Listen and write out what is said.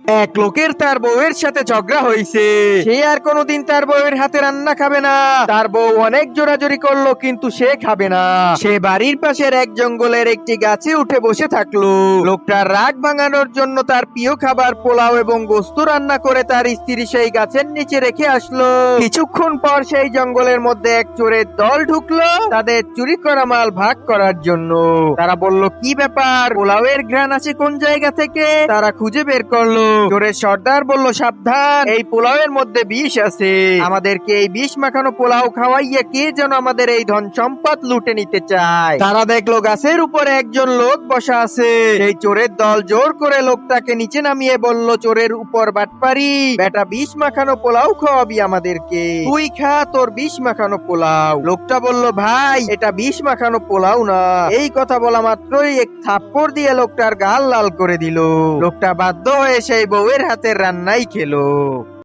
এক লোকের তার বউয়ের সাথে ঝগড়া হয়েছে। সে আর কোনোদিন তার বউয়ের হাতে রান্না খাবে না। তার বউ অনেক জোরাজোরি করলো, কিন্তু সে খাবে না। সে বাড়ির পাশের এক জঙ্গলের একটি গাছে উঠে বসে থাকলো। লোকটার রাগ ভাঙানোর জন্য তার প্রিয় খাবার পোলাও এবং গোস্ত রান্না করে তার স্ত্রী সেই গাছের নিচে রেখে আসলো। কিছুক্ষণ পর সেই জঙ্গলের মধ্যে এক চোরের দল ঢুকলো তাদের চুরি করা মাল ভাগ করার জন্য। তারা বলল, কি ব্যাপার, পোলাওয়ের ঘ্রাণ আসে কোন জায়গা থেকে? তারা খুঁজে বের করলো। চোরের সর্দার বলল, সাবধান, এই পোলাওয়ের মধ্যে বিষ আছে। আমাদেরকে এই বিষ মাখানো পোলাও খাওয়াইয়া কে যেন আমাদের এই ধন সম্পদ লুটে নিতে চায়। তারা দেখলো গাছের উপরে একজন লোক বসা আছে। সেই চোরের দল জোর করে লোকটাকে নিচে নামিয়ে বলল, চোরের উপর বাটপারি, বেটা বিষ মাখানো পোলাও খাওয়াবি আমাদেরকে, তুই খা তোর বিষ মাখানো পোলাও। লোকটা বলল, ভাই এটা বিষ মাখানো পোলাও না। এই কথা বলা মাত্রই এক থাপ্পড় দিয়ে লোকটার গাল লাল করে দিল। লোকটা বাধ্য হয়ে সেই বউয়ের হাতের রান্নাই খেলো।